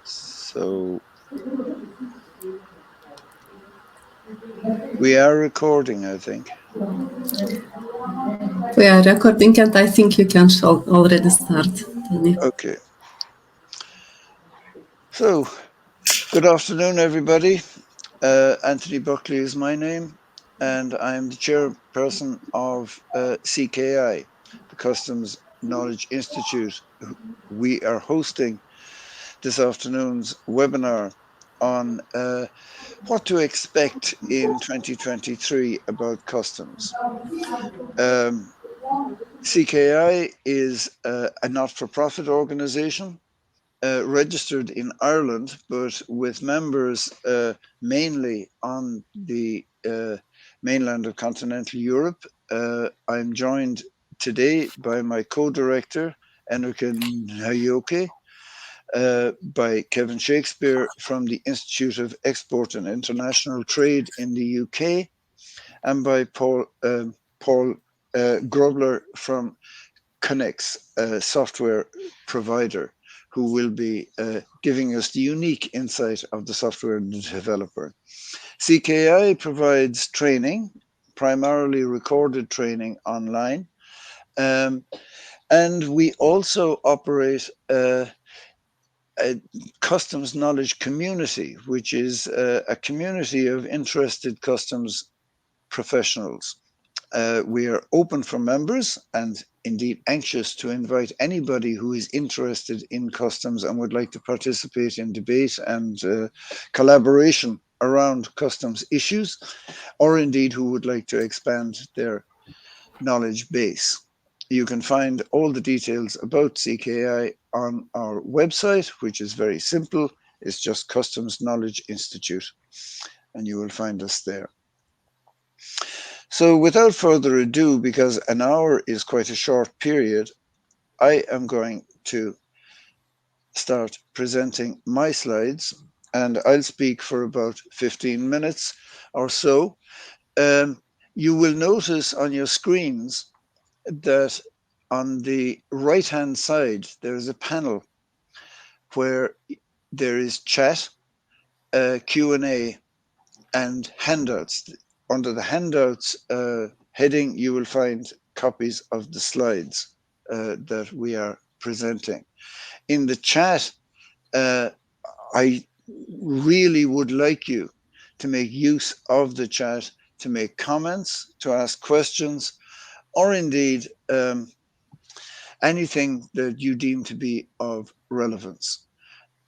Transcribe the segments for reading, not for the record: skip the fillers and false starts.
So we are recording, I think. We are recording, and I think you can already start, Tony. Okay. So, good afternoon, everybody. Anthony Buckley is my name, and I'm the chairperson of CKI, the Customs Knowledge Institute. We are hosting this afternoon's webinar on what to expect in 2023 about customs. CKI is a not-for-profit organization registered in Ireland, but with members mainly on the mainland of continental Europe. I'm joined today by my co-director, Enrique Nayoke, by Kevin Shakespeare from the Institute of Export and International Trade in the UK, and by Paul Grobler from Connex, a software provider, who will be giving us the unique insight of the software developer. CKI provides training, primarily recorded training online, and we also operate a customs knowledge community, which is a community of interested customs professionals. We are open for members and indeed anxious to invite anybody who is interested in customs and would like to participate in debate and collaboration around customs issues, or indeed who would like to expand their knowledge base. You can find all the details about CKI on our website, which is very simple. It's just Customs Knowledge Institute, and you will find us there. So without further ado, because an hour is quite a short period, I am going to start presenting my slides, and I'll speak for about 15 minutes or so. You will notice on your screens that on the right-hand side, there's a panel where there is chat, Q&A, and handouts. Under the handouts heading, you will find copies of the slides that we are presenting. In the chat, I really would like you to make use of the chat to make comments, to ask questions, or indeed anything that you deem to be of relevance.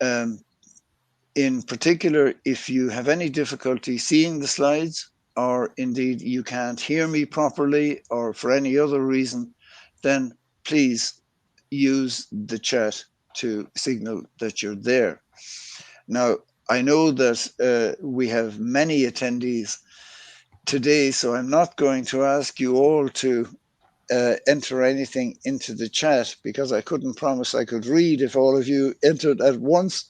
In particular, if you have any difficulty seeing the slides, or indeed you can't hear me properly, or for any other reason, then please use the chat to signal that you're there. Now, I know that we have many attendees today, so I'm not going to ask you all to enter anything into the chat, because I couldn't promise I could read if all of you entered at once,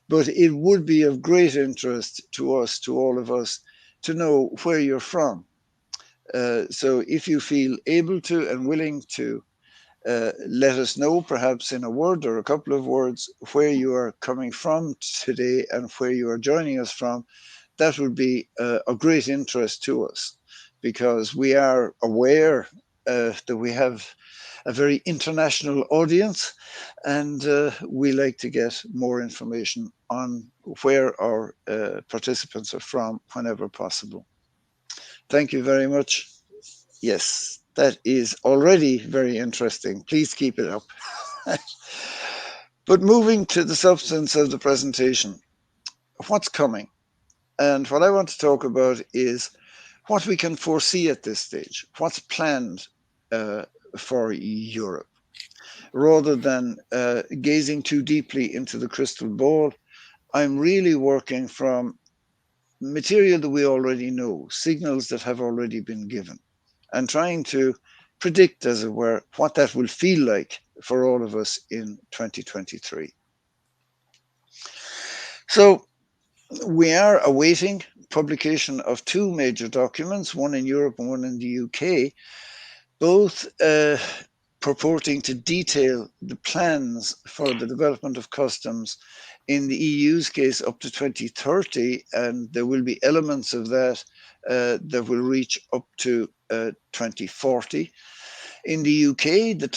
but it would be of great interest to us, to all of us, to know where you're from. So if you feel able to and willing to let us know, perhaps in a word or a couple of words, where you are coming from today and where you are joining us from, that would be of great interest to us, because we are aware that we have a very international audience, and we like to get more information on where our participants are from whenever possible. Thank you very much. Yes, that is already very interesting. Please keep it up. But moving to the substance of the presentation, what's coming? And what I want to talk about is what we can foresee at this stage, what's planned for Europe. Rather than gazing too deeply into the crystal ball, I'm really working from material that we already know, signals that have already been given, and trying to predict, as it were, what that will feel like for all of us in 2023. So we are awaiting publication of two major documents, one in Europe and one in the UK, both purporting to detail the plans for the development of customs in the EU's case up to 2030, and there will be elements of that that will reach up to 2040. In the UK, the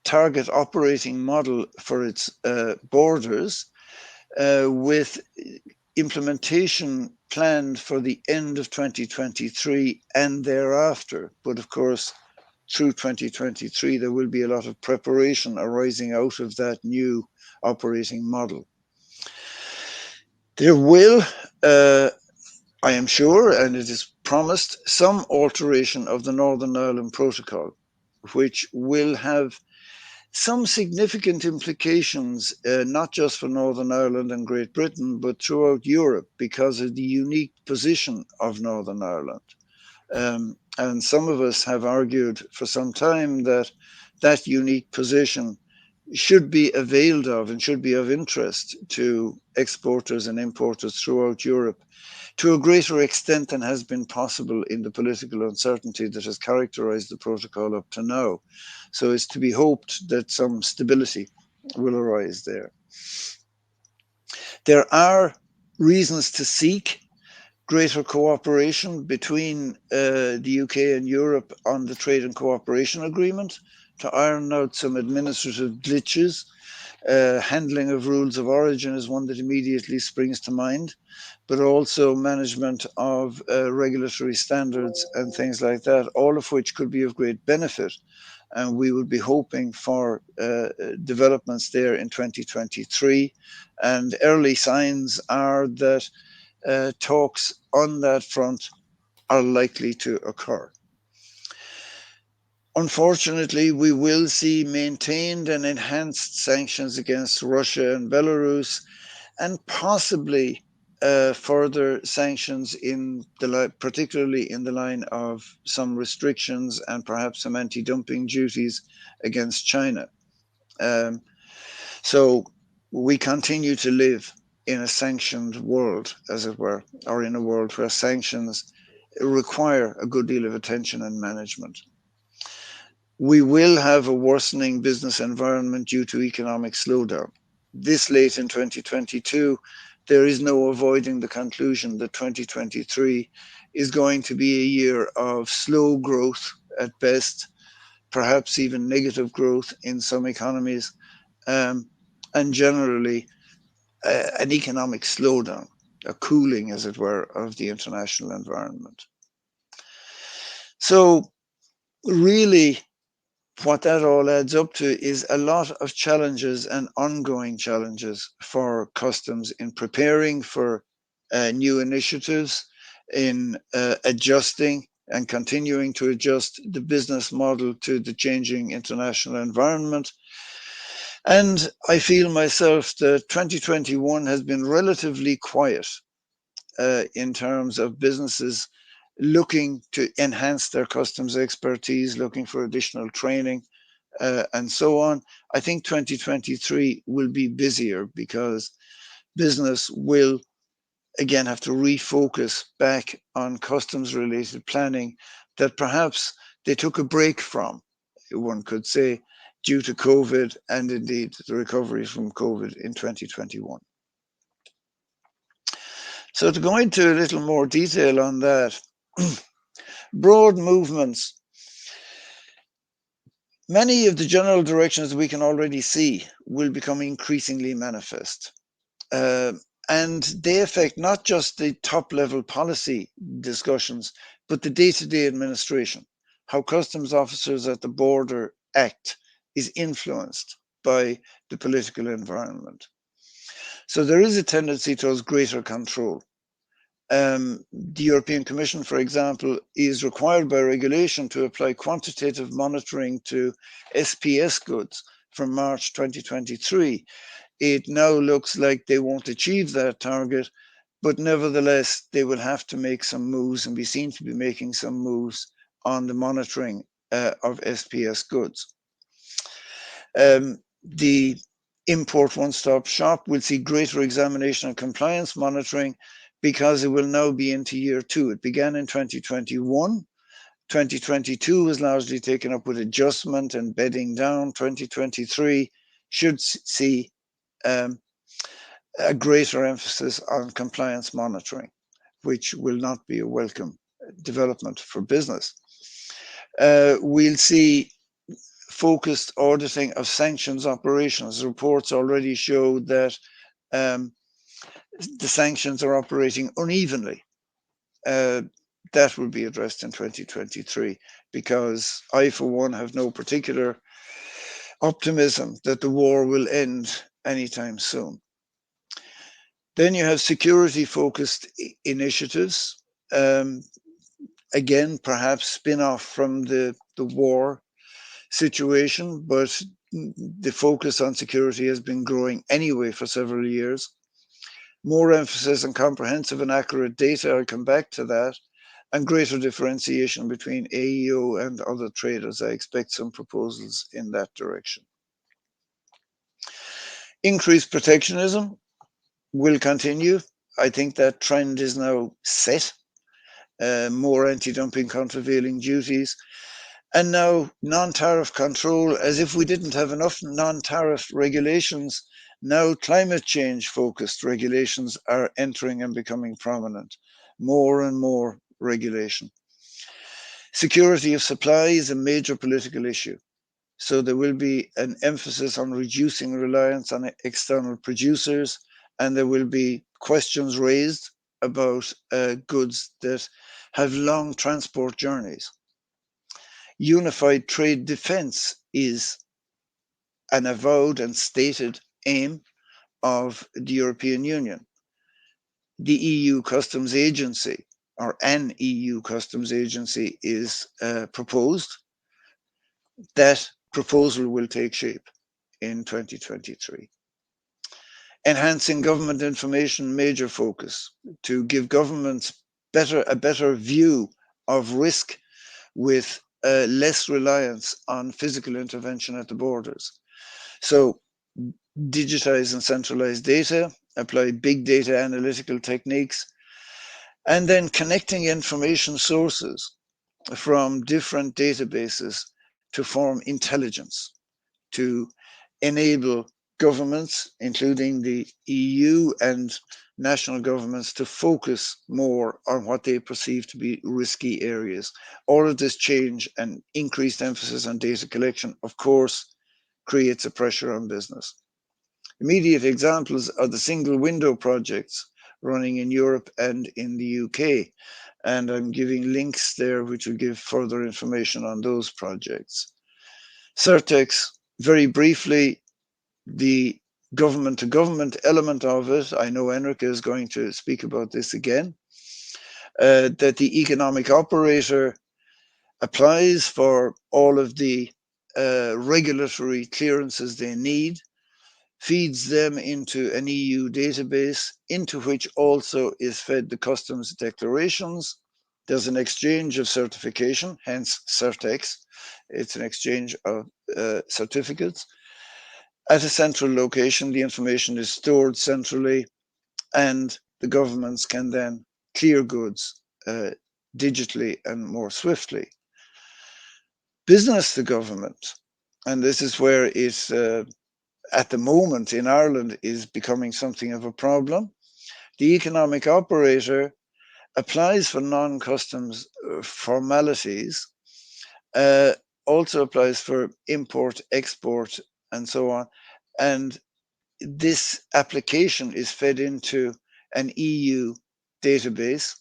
target operating model for its borders, with implementation planned for the end of 2023 and thereafter. But of course, through 2023, there will be a lot of preparation arising out of that new operating model. There will, I am sure, and it is promised, some alteration of the Northern Ireland Protocol, which will have some significant implications, not just for Northern Ireland and Great Britain, but throughout Europe, because of the unique position of Northern Ireland. And some of us have argued for some time that that unique position should be availed of and should be of interest to exporters and importers throughout Europe to a greater extent than has been possible in the political uncertainty that has characterized the protocol up to now. So it's to be hoped that some stability will arise there. There are reasons to seek greater cooperation between the UK and Europe on the trade and cooperation agreement to iron out some administrative glitches. Handling of rules of origin is one that immediately springs to mind, but also management of regulatory standards and things like that, all of which could be of great benefit. And we would be hoping for developments there in 2023. And early signs are that talks on that front are likely to occur. Unfortunately, we will see maintained and enhanced sanctions against Russia and Belarus, and possibly further sanctions particularly in the line of some restrictions and perhaps some anti-dumping duties against China. So we continue to live in a sanctioned world, as it were, or in a world where sanctions require a good deal of attention and management. We will have a worsening business environment due to economic slowdown. This late in 2022, there is no avoiding the conclusion that 2023 is going to be a year of slow growth at best, perhaps even negative growth in some economies, and generally an economic slowdown, a cooling, as it were, of the international environment. So really, what that all adds up to is a lot of challenges and ongoing challenges for customs in preparing for new initiatives, in adjusting and continuing to adjust the business model to the changing international environment. And I feel myself that 2021 has been relatively quiet in terms of businesses looking to enhance their customs expertise, looking for additional training, and so on. I think 2023 will be busier because business will again have to refocus back on customs related planning that perhaps they took a break from, one could say, due to COVID and indeed the recovery from COVID in 2021. So to go into a little more detail on that, broad movements. Many of the general directions we can already see will become increasingly manifest. And they affect not just the top level policy discussions, but the day-to-day administration. How customs officers at the border act is influenced by the political environment. So there is a tendency towards greater control. The European Commission, for example, is required by regulation to apply quantitative monitoring to SPS goods from March 2023. It now looks like they won't achieve that target, but nevertheless, they will have to make some moves and be seen to be making some moves on the monitoring of SPS goods. The import one-stop shop. We'll see greater examination and compliance monitoring because it will now be into year 2. It began in 2021. 2022 was largely taken up with adjustment and bedding down. 2023 should see a greater emphasis on compliance monitoring, which will not be a welcome development for business. We'll see focused auditing of sanctions operations. Reports already show that the sanctions are operating unevenly. That will be addressed in 2023 because I, for one, have no particular optimism that the war will end anytime soon. Then you have security-focused initiatives. Again, perhaps spin-off from the war situation, but the focus on security has been growing anyway for several years. More emphasis on comprehensive and accurate data, I'll come back to that, and greater differentiation between AEO and other traders. I expect some proposals in that direction. Increased protectionism will continue. I think that trend is now set. More anti-dumping countervailing duties. And now non-tariff control, as if we didn't have enough non-tariff regulations. Now climate change focused regulations are entering and becoming prominent. More and more regulation. Security of supply is a major political issue. So there will be an emphasis on reducing reliance on external producers, and there will be questions raised about goods that have long transport journeys. Unified trade defense is an avowed and stated aim of the European Union. The EU Customs Agency, or an EU Customs Agency, is proposed. That proposal will take shape in 2023. Enhancing government information, major focus to give governments a better view of risk with less reliance on physical intervention at the borders. So digitize and centralize data, apply big data analytical techniques, and then connecting information sources from different databases to form intelligence, to enable governments, including the EU and national governments, to focus more on what they perceive to be risky areas. All of this change and increased emphasis on data collection, of course, creates a pressure on business. Immediate examples are the single window projects running in Europe and in the UK. And I'm giving links there which will give further information on those projects. Certex, very briefly, the government-to-government element of it, I know Enrica is going to speak about this again, that the economic operator applies for all of the regulatory clearances they need, feeds them into an EU database, into which also is fed the customs declarations. There's an exchange of certification, hence Certex. It's an exchange of certificates. At a central location, the information is stored centrally, and the governments can then clear goods digitally and more swiftly. Business to government, and this is where it, at the moment in Ireland, is becoming something of a problem. The economic operator applies for non-customs formalities, also applies for import, export, and so on. And this application is fed into an EU database,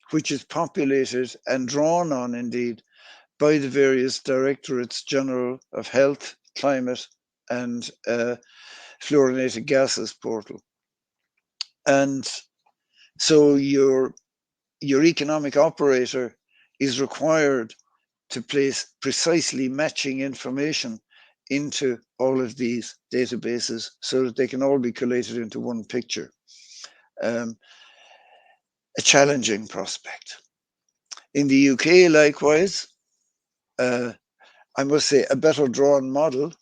which is populated and drawn on, indeed, by the various Directorates General of Health, Climate, and Fluorinated Gases portal. And so your economic operator is required to place precisely matching information into all of these databases so that they can all be collated into one picture. A challenging prospect. In the UK, likewise, I must say a better drawn model.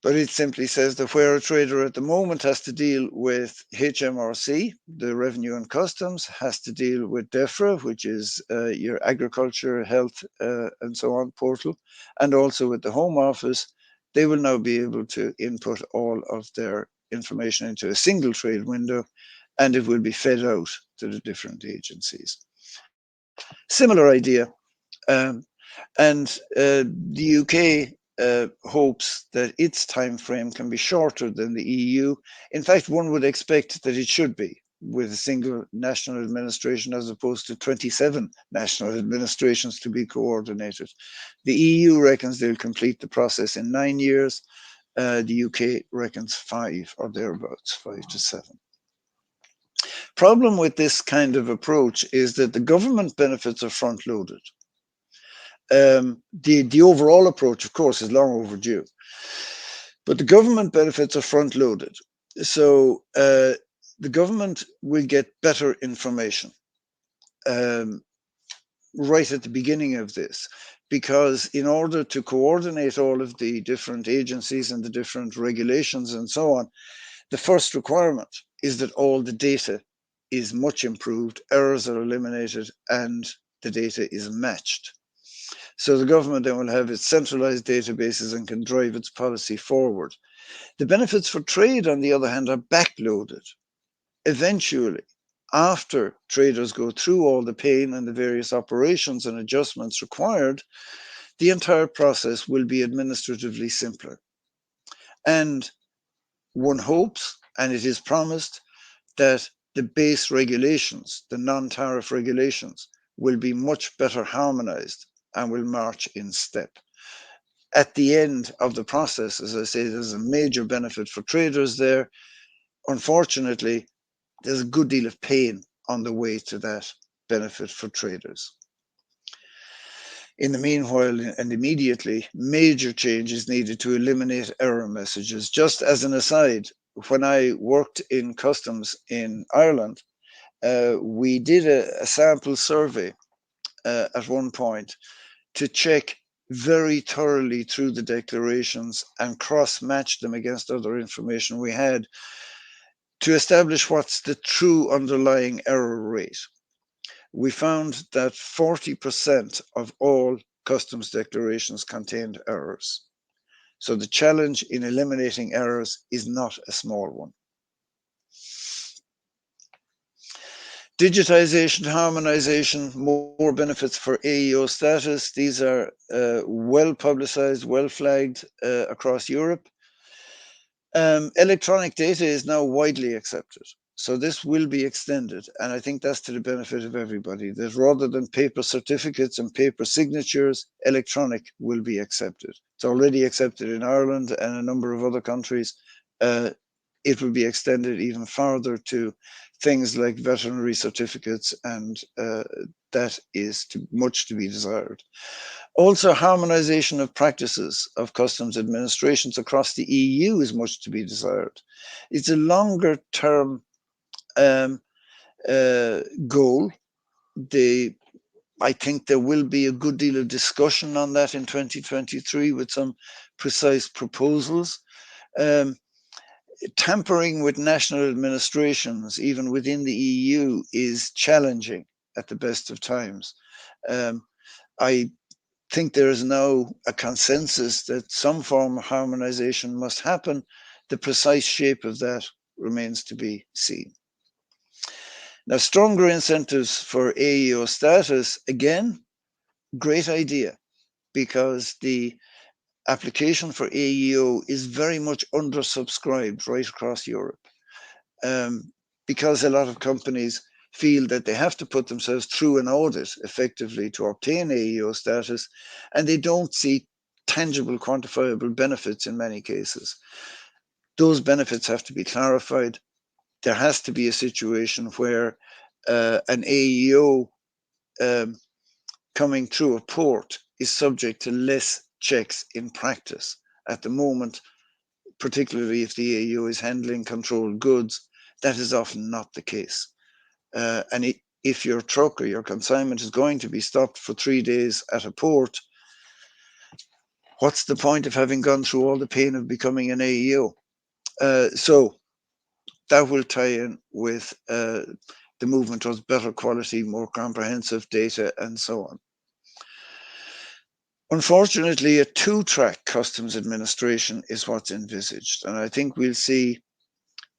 But it simply says that where a trader at the moment has to deal with HMRC, the Revenue and Customs, has to deal with DEFRA, which is your agriculture, health, and so on portal, and also with the Home Office, they will now be able to input all of their information into a single trade window, and it will be fed out to the different agencies. Similar idea. Um, and the UK hopes that its time frame can be shorter than the EU. In fact, one would expect that it should be, with a single national administration as opposed to 27 national administrations to be coordinated. The EU reckons they'll complete the process in 9 years. The UK reckons 5 or thereabouts, 5 to 7. Problem with this kind of approach is that the government benefits are front loaded. The overall approach, of course, is long overdue, but the government benefits are front loaded. So the government will get better information right at the beginning of this, because in order to coordinate all of the different agencies and the different regulations and so on, the first requirement is that all the data is much improved, errors are eliminated, and the data is matched. So the government then will have its centralized databases and can drive its policy forward. The benefits for trade, on the other hand, are backloaded. Eventually, after traders go through all the pain and the various operations and adjustments required, the entire process will be administratively simpler. And one hopes, and it is promised, that the base regulations, the non-tariff regulations, will be much better harmonized and will march in step. At the end of the process, as I say, there's a major benefit for traders there. Unfortunately, there's a good deal of pain on the way to that benefit for traders. In the meanwhile, and immediately, major change is needed to eliminate error messages. Just as an aside, when I worked in customs in Ireland, we did a sample survey at one point to check very thoroughly through the declarations and cross-match them against other information we had to establish what's the true underlying error rate. We found that 40% of all customs declarations contained errors. So the challenge in eliminating errors is not a small one. Digitization, harmonization, more benefits for AEO status. These are well publicized, well flagged across Europe. Electronic data is now widely accepted. So this will be extended. And I think that's to the benefit of everybody, that rather than paper certificates and paper signatures, electronic will be accepted. It's already accepted in Ireland and a number of other countries. It will be extended even further to things like veterinary certificates, and that is much to be desired. Also, harmonization of practices of customs administrations across the EU is much to be desired. It's a longer term goal. I think there will be a good deal of discussion on that in 2023 with some precise proposals. Tampering with national administrations, even within the EU, is challenging at the best of times. I think there is now a consensus that some form of harmonization must happen. The precise shape of that remains to be seen. Now, stronger incentives for AEO status, again, great idea, because the application for AEO is very much undersubscribed right across Europe, because a lot of companies feel that they have to put themselves through an audit effectively to obtain AEO status, and they don't see tangible, quantifiable benefits in many cases. Those benefits have to be clarified. There has to be a situation where an AEO coming through a port is subject to less checks in practice. At the moment, particularly if the AEO is handling controlled goods, that is often not the case. And if your truck or your consignment is going to be stopped for 3 days at a port, what's the point of having gone through all the pain of becoming an AEO? So that will tie in with the movement towards better quality, more comprehensive data, and so on. Unfortunately, a two-track customs administration is what's envisaged, and I think we'll see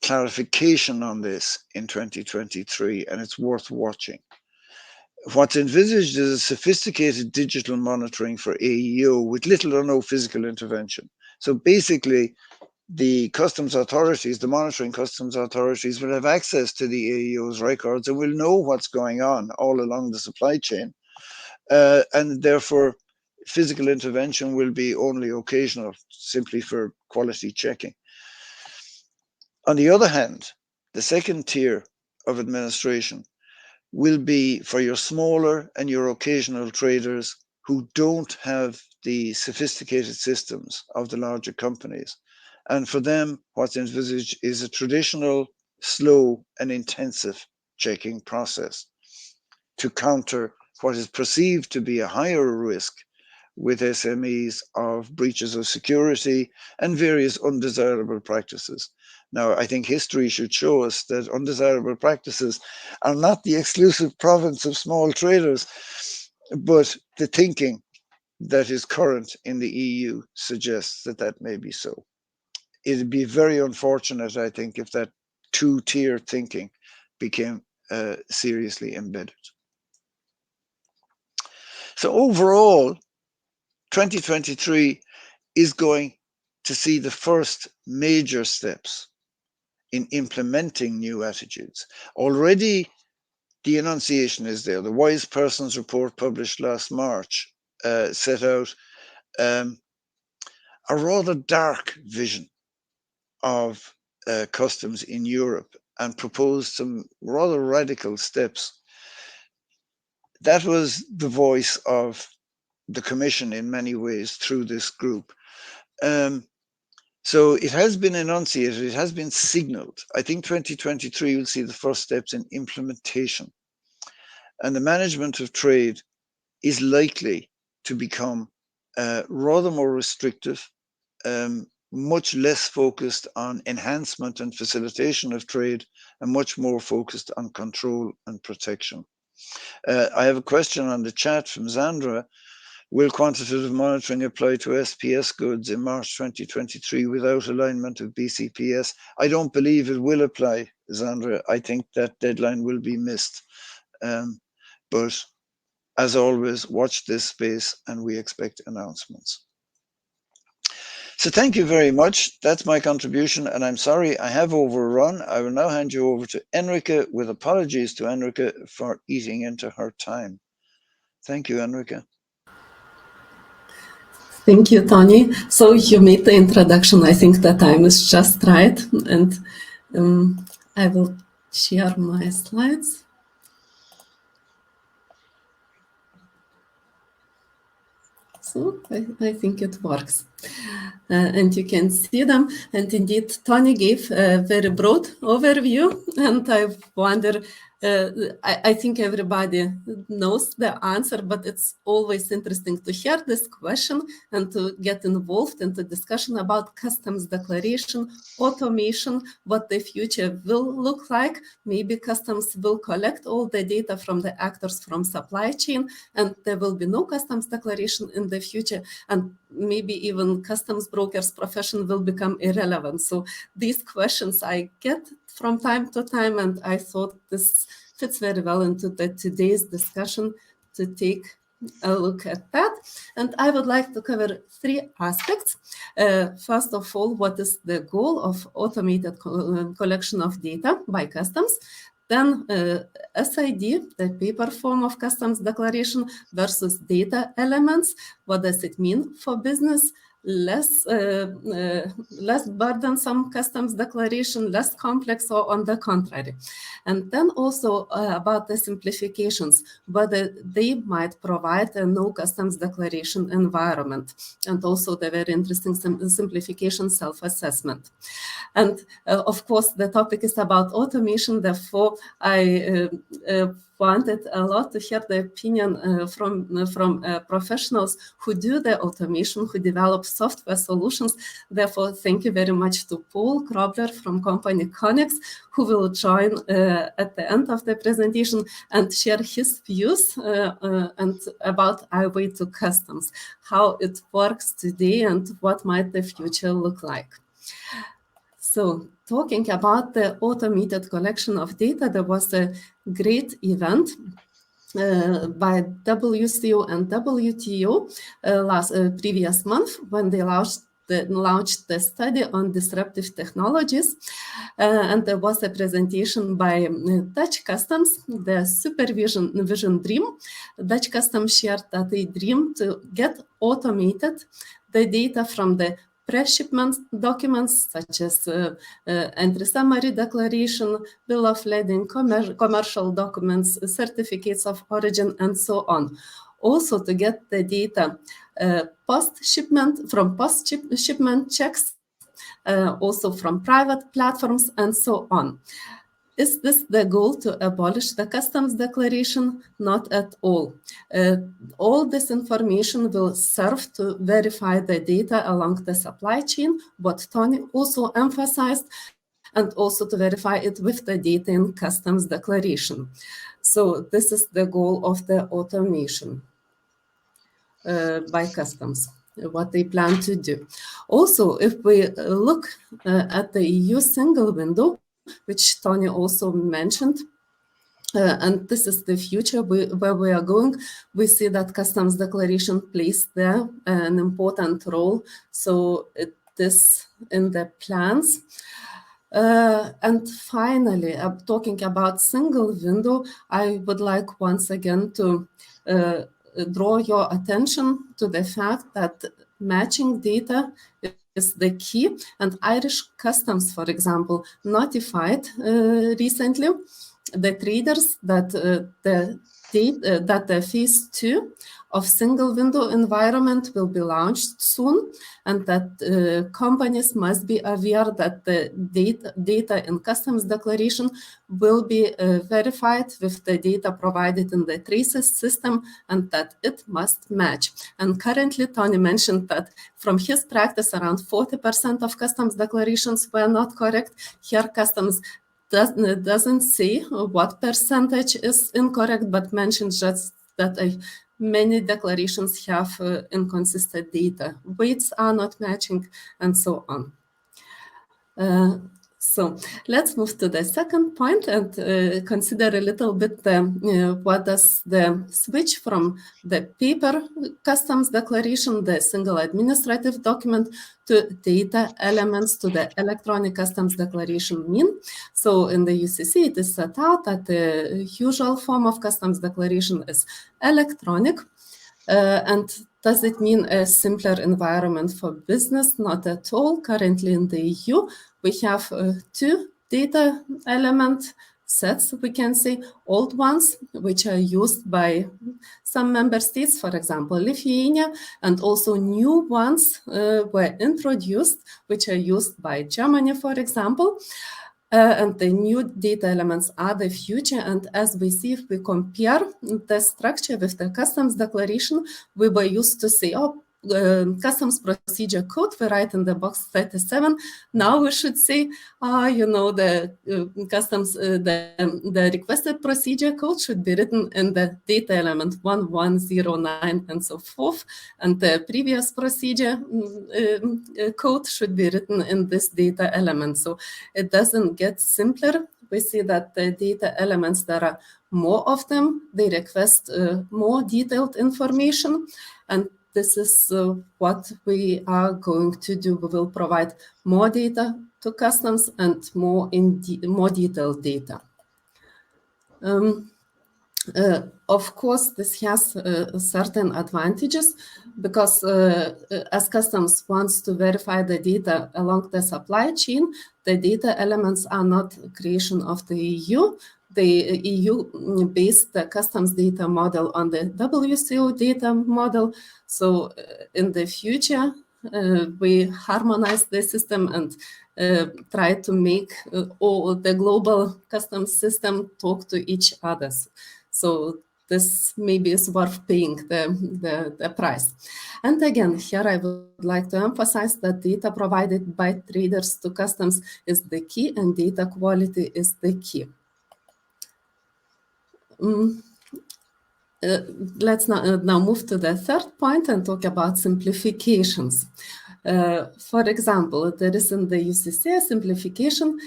clarification on this in 2023, and it's worth watching. What's envisaged is a sophisticated digital monitoring for AEO with little or no physical intervention. So basically, the customs authorities, the monitoring customs authorities, will have access to the AEO's records and will know what's going on all along the supply chain. And therefore, physical intervention will be only occasional, simply for quality checking. On the other hand, the second tier of administration will be for your smaller and your occasional traders who don't have the sophisticated systems of the larger companies. And for them, what's envisaged is a traditional, slow, and intensive checking process to counter what is perceived to be a higher risk with SMEs of breaches of security and various undesirable practices. Now, I think history should show us that undesirable practices are not the exclusive province of small traders, but the thinking that is current in the EU suggests that that may be so. It'd be very unfortunate, I think, if that two-tier thinking became seriously embedded. So overall, 2023 is going to see the first major steps in implementing new attitudes. Already, the enunciation is there. The Wise Persons Report published last March set out a rather dark vision of customs in Europe and proposed some rather radical steps. That was the voice of the Commission in many ways through this group. So it has been enunciated, it has been signaled. I think 2023 will see the first steps in implementation. And the management of trade is likely to become rather more restrictive, much less focused on enhancement and facilitation of trade, and much more focused on control and protection. I have a question on the chat from Zandra. Will quantitative monitoring apply to SPS goods in March 2023 without alignment of BCPS? I don't believe it will apply, Zandra. I think that deadline will be missed. But as always, watch this space and we expect announcements. So thank you very much. That's my contribution, and I'm sorry I have overrun. I will now hand you over to Enrique, with apologies to Enrique for eating into her time. Thank you, Enrique. Thank you, Tony. So you made the introduction. I think the time is just right, and I will share my slides. So I think it works. And you can see them. And indeed, Tony gave a very broad overview. And I wonder, I think everybody knows the answer, but it's always interesting to hear this question and to get involved in the discussion about customs declaration, automation, what the future will look like. Maybe customs will collect all the data from the actors from supply chain, and there will be no customs declaration in the future. And maybe even customs brokers profession will become irrelevant. So these questions I get from time to time, and I thought this fits very well into today's discussion to take a look at that. And I would like to cover three aspects. First of all, what is the goal of automated collection of data by customs? Then SID, the paper form of customs declaration versus data elements. What does it mean for business? less burdensome customs declaration, less complex, or on the contrary. And then also about the simplifications, whether they might provide a no customs declaration environment, and also the very interesting simplification self-assessment. And of course, the topic is about automation. Therefore, I wanted a lot to hear the opinion from professionals who do the automation, who develop software solutions. Therefore, thank you very much to Paul Krobler from company Connex, who will join at the end of the presentation and share his views and about our way to customs, how it works today and what might the future look like. So talking about the automated collection of data, there was a great event by WCO and WTO previous month when they launched the study on disruptive technologies. And there was a presentation by Dutch Customs, the supervision dream. Dutch Customs shared that they dream to get automated the data from the pre-shipment documents such as entry summary declaration, bill of lading, commercial documents, certificates of origin, and so on. Also to get the data post-shipment, from post-shipment checks, also from private platforms, and so on. Is this the goal to abolish the customs declaration? Not at all. All this information will serve to verify the data along the supply chain, what Tony also emphasized, and also to verify it with the data in customs declaration. So this is the goal of the automation by customs, what they plan to do. Also, if we look at the EU single window, which Tony also mentioned, and this is the future where we are going, we see that customs declaration plays there an important role. So it is in the plans. And finally, talking about single window, I would like once again to draw your attention to the fact that matching data is the key. And Irish Customs, for example, notified recently the traders that the phase 2 of single window environment will be launched soon, and that companies must be aware that the data in customs declaration will be verified with the data provided in the traces system, and that it must match. And currently, Tony mentioned that from his practice, around 40% of customs declarations were not correct. Here, customs doesn't say what percentage is incorrect, but mentions just that many declarations have inconsistent data. Weights are not matching, and so on. So let's move to the second point and consider a little bit what does the switch from the paper customs declaration, the single administrative document, to data elements to the electronic customs declaration mean. So in the UCC, it is set out that the usual form of customs declaration is electronic. And does it mean a simpler environment for business? Not at all. Currently in the EU, we have two data element sets, we can say, old ones, which are used by some member states, for example, Lithuania, and also new ones were introduced, which are used by Germany, for example. And the new data elements are the future. And as we see, if we compare the structure with the customs declaration, we were used to say, oh, customs procedure code, we write in the box 37. Now we should say, the customs, the requested procedure code should be written in the data element 1109 and so forth. And the previous procedure code should be written in this data element. So it doesn't get simpler. We see that the data elements, there are more of them. They request more detailed information. And this is what we are going to do. We will provide more data to customs and more detailed data. Of course, this has certain advantages because as customs wants to verify the data along the supply chain, the data elements are not creation of the EU. The EU based the customs data model on the WCO data model. So in the future, we harmonize the system and try to make all the global customs system talk to each other. So this maybe is worth paying the price. And again, here I would like to emphasize that data provided by traders to customs is the key and data quality is the key. Let's now move to the third point and talk about simplifications. For example, there is in the UCC simplification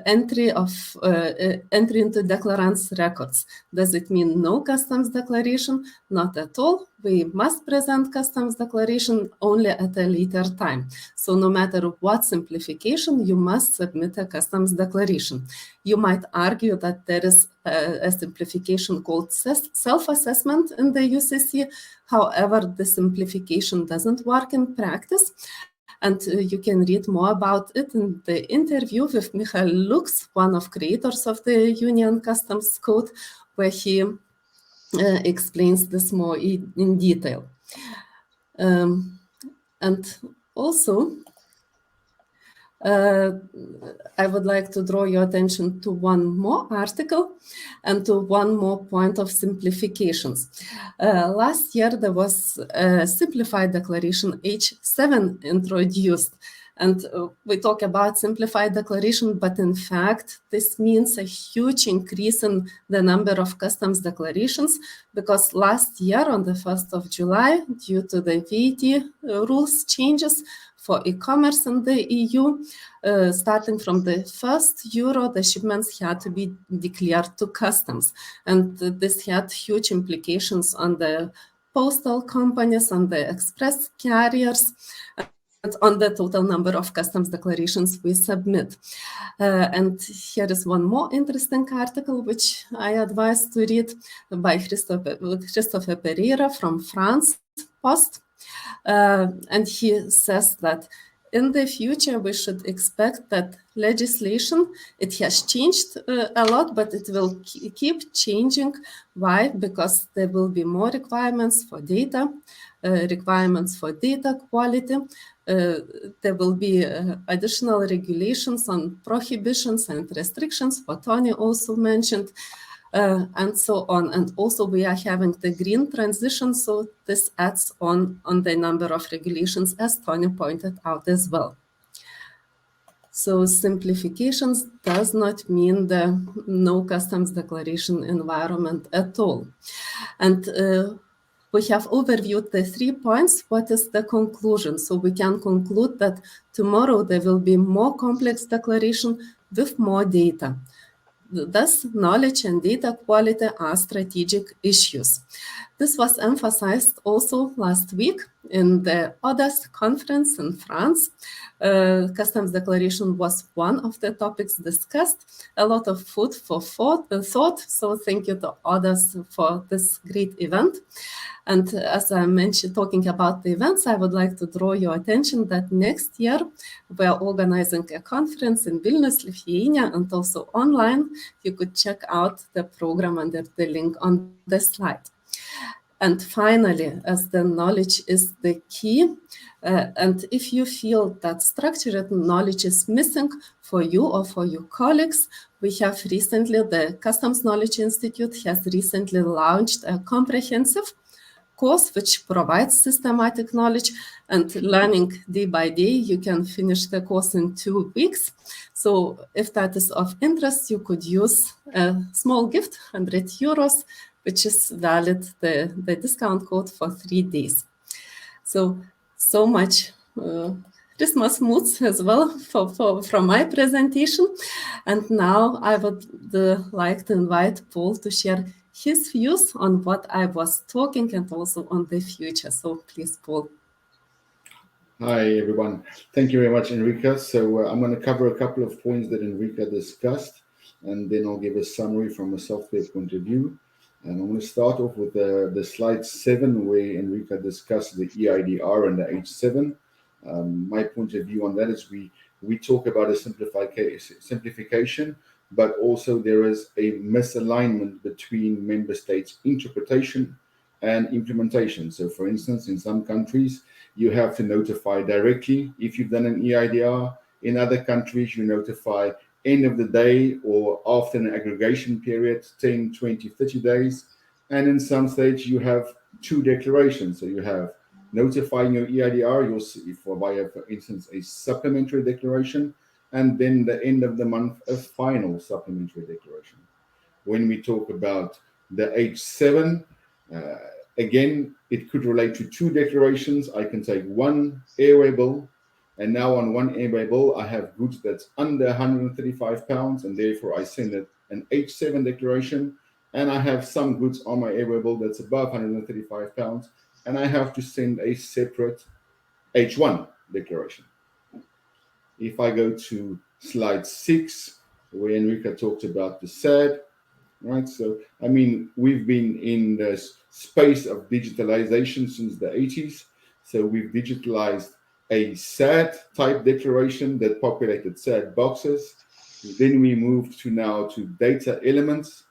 entry into declarants records. Does it mean no customs declaration? Not at all. We must present customs declaration only at a later time. So no matter what simplification, you must submit a customs declaration. You might argue that there is a simplification called self-assessment in the UCC. However, the simplification doesn't work in practice. And you can read more about it in the interview with Michael Lux, one of creators of the Union Customs Code, where he explains this more in detail. And also, I would like to draw your attention to one more article and to one more point of simplifications. Last year, there was a simplified declaration H7 introduced. And we talk about simplified declaration, but in fact, this means a huge increase in the number of customs declarations, because last year on the 1st of July, due to the VAT rules changes for e-commerce in the EU, starting from the first euro, the shipments had to be declared to customs. And this had huge implications on the postal companies, on the express carriers, and on the total number of customs declarations we submit. And here is one more interesting article, which I advise to read, by Christopher Pereira from France Post. And he says that in the future, we should expect that legislation, it has changed a lot, but it will keep changing. Why? Because there will be more requirements for data, requirements for data quality. There will be additional regulations on prohibitions and restrictions, what Tony also mentioned, and so on. And also we are having the green transition, so this adds on the number of regulations, as Tony pointed out as well. So simplifications does not mean the no customs declaration environment at all. And we have overviewed the 3 points. What is the conclusion? So we can conclude that tomorrow there will be more complex declaration with more data. Thus, knowledge and data quality are strategic issues. This was emphasized also last week in the ODAS conference in France. Customs declaration was one of the topics discussed. A lot of food for thought. So thank you to ODAS for this great event. And as I mentioned, talking about the events, I would like to draw your attention that next year we are organizing a conference in Vilnius, Lithuania, and also online. You could check out the program under the link on the slide. And finally, as the knowledge is the key, and if you feel that structured knowledge is missing for you or for your colleagues, we have recently, the Customs Knowledge Institute has recently launched a comprehensive course which provides systematic knowledge and learning day by day. You can finish the course in 2 weeks. So if that is of interest, you could use a small gift, 100 euros, which is valid, the discount code for 3 days. So much Christmas moods as well from my presentation. And now I would like to invite Paul to share his views on what I was talking and also on the future. So please, Paul. Hi, everyone. Thank you very much, Enrica. So I'm going to cover a couple of points that Enrica discussed, and then I'll give a summary from a software point of view. And I'm going to start off with the slide 7, where Enrica discussed the EIDR and the H7. My point of view on that is we talk about a simplification, but also there is a misalignment between member states' interpretation and implementation. So, for instance, in some countries, you have to notify directly if you've done an EIDR. In other countries, you notify end of the day or after an aggregation period, 10, 20, 30 days. And in some states, you have 2 declarations. So you have notifying your EIDR, you'll see via, for instance, a supplementary declaration, and then the end of the month, a final supplementary declaration. When we talk about the H7, again, it could relate to 2 declarations. I can take 1 airway bill, and now on 1 airway bill, I have goods that's under £135, and therefore I send it an H7 declaration. And I have some goods on my airway bill that's above £135, and I have to send a separate H1 declaration. If I go to slide 6, where Enrica talked about the SAD, right? So, I mean, we've been in the space of digitalization since the 80s. So we've digitalized a SAD type declaration that populated SAD boxes. Then we moved to data elements.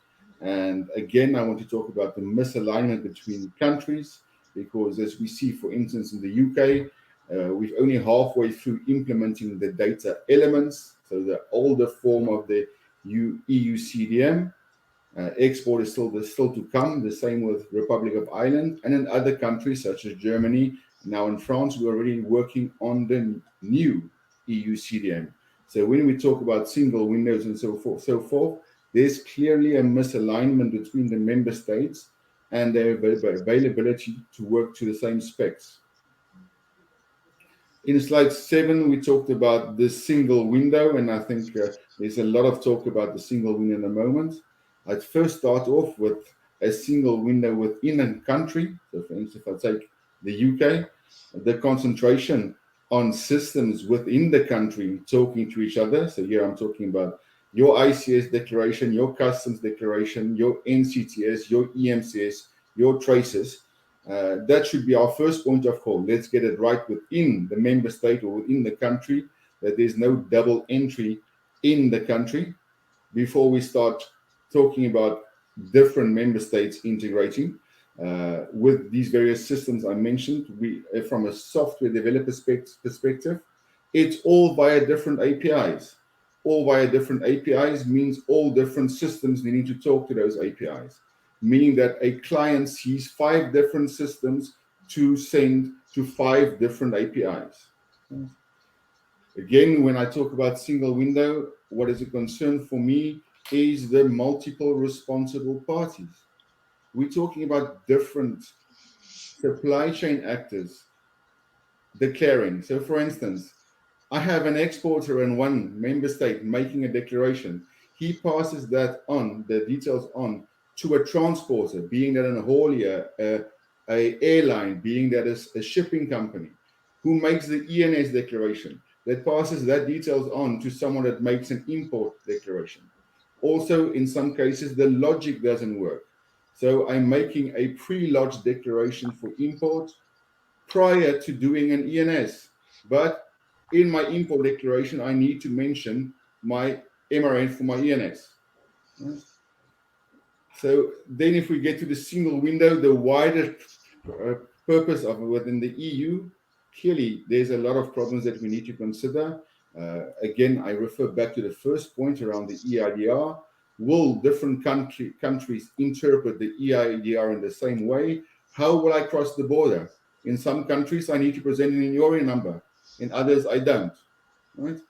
And again, I want to talk about the misalignment between countries, because as we see, for instance, in the UK, we've only halfway through implementing the data elements, so the older form of the EU CDM. Export is still to come, the same with Republic of Ireland, and in other countries such as Germany. Now in France, we're already working on the new EU CDM. So when we talk about single windows and so forth, there's clearly a misalignment between the member states and their availability to work to the same specs. In slide 7, we talked about the single window, and I think there's a lot of talk about the single window in a moment. I'd first start off with a single window within a country. So, for instance, if I take the UK, the concentration on systems within the country talking to each other. So here I'm talking about your ICS declaration, your customs declaration, your NCTS, your EMCS, your traces. That should be our first point of call. Let's get it right within the member state or within the country, that there's no double entry in the country before we start talking about different member states integrating with these various systems I mentioned. We, from a software developer perspective, it's all via different APIs. All via different APIs means all different systems needing to talk to those APIs, meaning that a client sees 5 different systems to send to 5 different APIs. Again, when I talk about single window, what is a concern for me is the multiple responsible parties. We're talking about different supply chain actors declaring. So, for instance, I have an exporter in one member state making a declaration. He passes that on, the details on, to a transporter, being that an haulier, a airline, being that a shipping company, who makes the ENS declaration, that passes that details on to someone that makes an import declaration. Also, in some cases, the logic doesn't work. So I'm making a pre-lodged declaration for import prior to doing an ENS. But in my import declaration, I need to mention my MRN for my ENS. Right? So then if we get to the single window, the wider purpose of it within the EU, clearly there's a lot of problems that we need to consider. Again, I refer back to the first point around the EIDR. Will different countries interpret the EIDR in the same way? How will I cross the border? In some countries, I need to present an IORI number. In others, I don't. Right?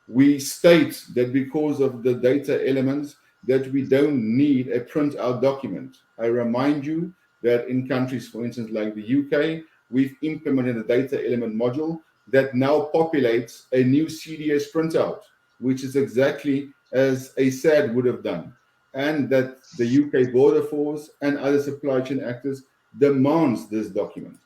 We state that because of the data elements, that we don't need a printout document. I remind you that in countries, for instance, like the UK, we've implemented a data element module that now populates a new CDS printout, which is exactly as a SAD would have done, and that the UK Border Force and other supply chain actors demands this document,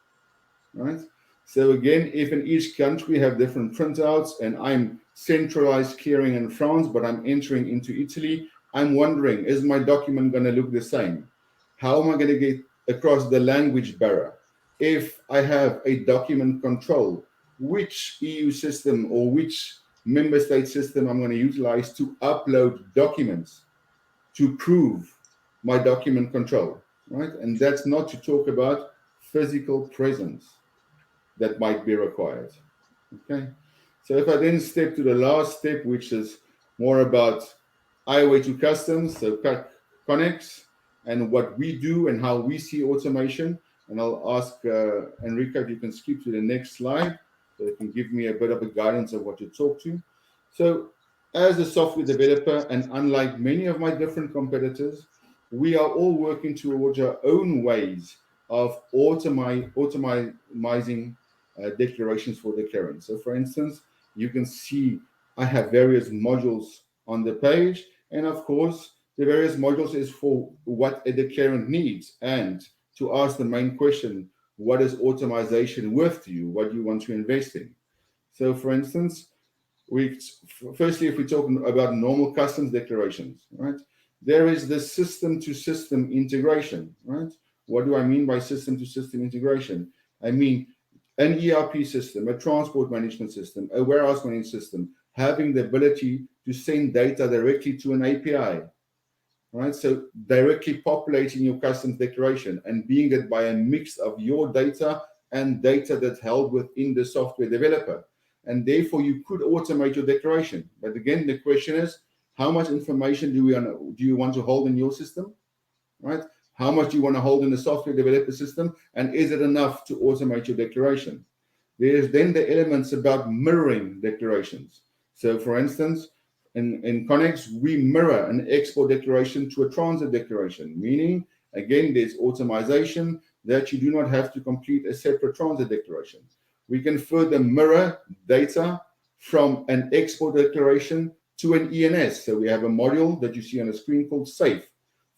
right? So again, if in each country have different printouts and I'm centralized clearing in France, but I'm entering into Italy, I'm wondering, is my document going to look the same? How am I going to get across the language barrier? If I have a document control, which EU system or which member state system I'm going to utilize to upload documents to prove my document control, right? And that's not to talk about physical presence that might be required. Okay. So if I then step to the last step, which is more about IOA to customs, so connects and what we do and how we see automation. And I'll ask Enrica if you can skip to the next slide so you can give me a bit of a guidance of what to talk to. So as a software developer, and unlike many of my different competitors, we are all working towards our own ways of automizing declarations for the current. So for instance, you can see I have various modules on the page, and of course the various modules is for what a declarant needs, and to ask the main question, what is automation worth to you? What do you want to invest in? So for instance, firstly, if we're talking about normal customs declarations, right, there is the system to system integration, right? What do I mean by system to system integration? I mean an ERP system, a transport management system, a warehouse management system, having the ability to send data directly to an API, right? So directly populating your customs declaration and being it by a mix of your data and data that's held within the software developer. And therefore you could automate your declaration. But again, the question is, how much information do you want to hold in your system, right? How much do you want to hold in the software developer system? And is it enough to automate your declaration? There's then the elements about mirroring declarations. So for instance, in Connex, we mirror an export declaration to a transit declaration, meaning, again, there's automation that you do not have to complete a separate transit declaration. We can further mirror data from an export declaration to an ENS. So we have a module that you see on the screen called SAFE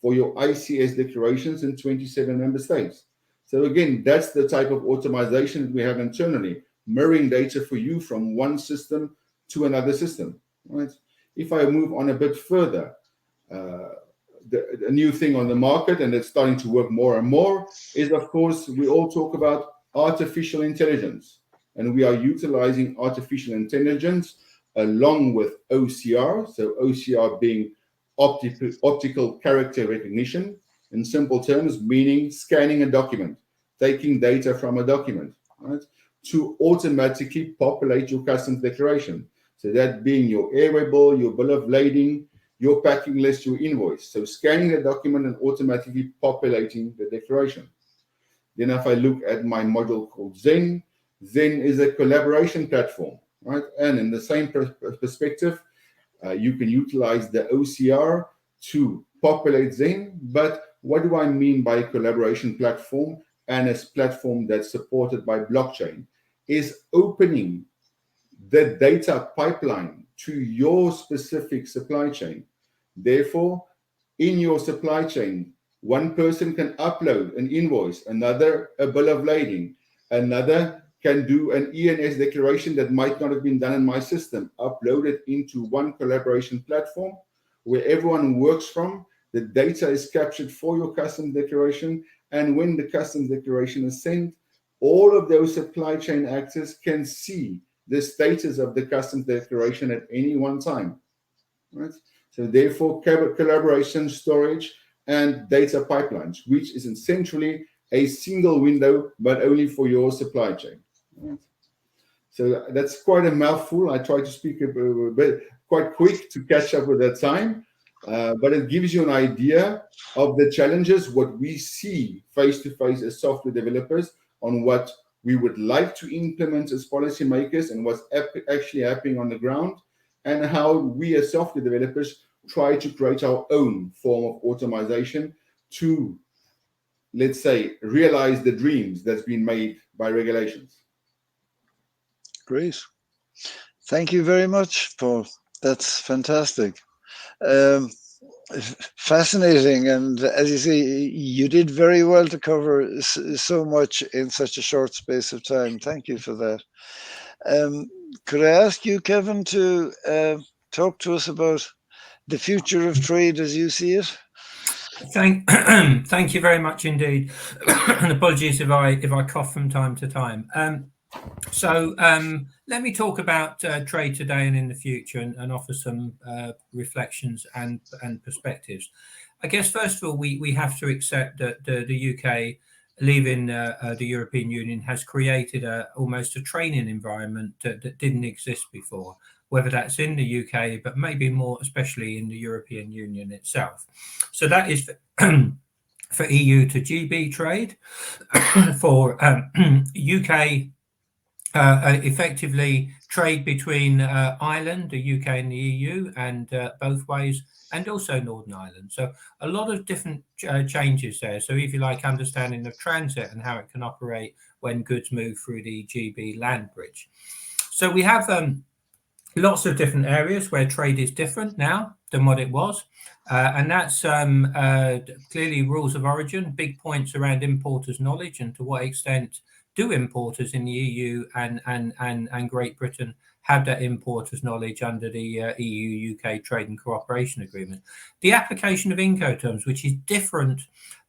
for your ICS declarations in 27 member states. So again, that's the type of automation that we have internally, mirroring data for you from one system to another system, right? If I move on a bit further, the new thing on the market, and it's starting to work more and more, is, of course, we all talk about artificial intelligence. And we are utilizing artificial intelligence along with OCR. So OCR being optical character recognition, in simple terms, meaning scanning a document, taking data from a document, right, to automatically populate your customs declaration. So that being your airway bill, your bill of lading, your packing list, your invoice. So scanning the document and automatically populating the declaration. Then if I look at my module called Zen, Zen is a collaboration platform, right? And in the same perspective, you can utilize the OCR to populate Zen. But what do I mean by a collaboration platform and a platform that's supported by blockchain? Is opening the data pipeline to your specific supply chain. Therefore, in your supply chain, one person can upload an invoice, another a bill of lading, another can do an ENS declaration that might not have been done in my system, upload it into one collaboration platform where everyone works from. The data is captured for your customs declaration, and when the customs declaration is sent, all of those supply chain actors can see the status of the customs declaration at any one time, right? So therefore, collaboration, storage, and data pipelines, which is essentially a single window, but only for your supply chain. Right? So that's quite a mouthful. I try to speak a bit quite quick to catch up with that time, but it gives you an idea of the challenges, what we see face-to-face as software developers on what we would like to implement as policymakers and what's actually happening on the ground, and how we as software developers try to create our own form of automation to, let's say, realize the dreams that's been made by regulations. Great. Thank you very much, Paul. That's fantastic. Fascinating, and as you see, you did very well to cover so much in such a short space of time. Thank you for that. Could I ask you, Kevin, to talk to us about the future of trade as you see it? Thank you very much indeed. And apologies if I cough from time to time. So let me talk about trade today and in the future, and offer some reflections and perspectives. I guess first of all, we have to accept that the UK leaving the European Union has created almost a training environment that didn't exist before, whether that's in the UK, but maybe more especially in the European Union itself. So that is for EU to GB trade, for UK effectively trade between Ireland, the UK and the EU, and both ways, and also Northern Ireland. So a lot of different changes there. So if you like, understanding of transit and how it can operate when goods move through the GB land bridge. So we have lots of different areas where trade is different now than what it was. And that's clearly rules of origin, big points around importers' knowledge and to what extent do importers in the EU and Great Britain have that importers' knowledge under the EU-UK Trade and Cooperation Agreement. The application of Incoterms, which is different.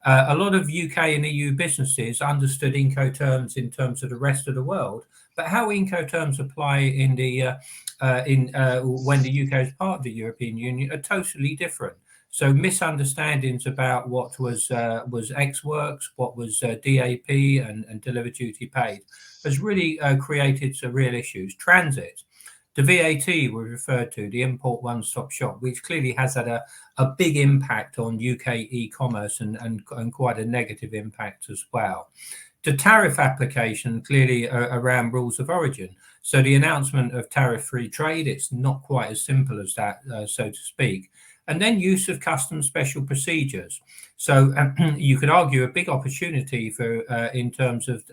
A lot of UK and EU businesses understood Incoterms in terms of the rest of the world, but how Incoterms apply in the when the UK is part of the European Union are totally different. So misunderstandings about what was ex works, what was DAP and deliver duty paid has really created some real issues. Transit, the VAT we referred to, the import one-stop shop, which clearly has had a big impact on UK e-commerce and quite a negative impact as well. The tariff application clearly around rules of origin. So the announcement of tariff-free trade, it's not quite as simple as that, so to speak. And then use of customs special procedures. So you could argue a big opportunity for in terms of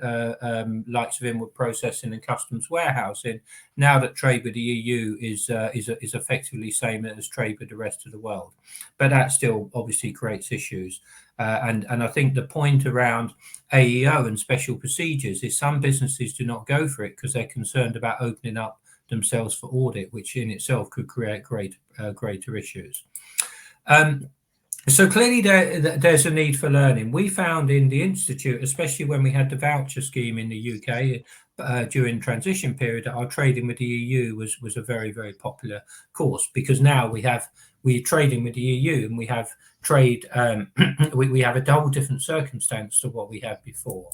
likes of inward processing and customs warehousing, now that trade with the EU is effectively same as trade with the rest of the world. But that still obviously creates issues. And I think the point around AEO and special procedures is some businesses do not go for it because they're concerned about opening up themselves for audit, which in itself could create greater issues. So clearly there's a need for learning. We found in the Institute, especially when we had the voucher scheme in the UK during transition period, that our trading with the EU was a very, very popular course, because now we're trading with the EU and we have trade, we have a whole different circumstance to what we had before.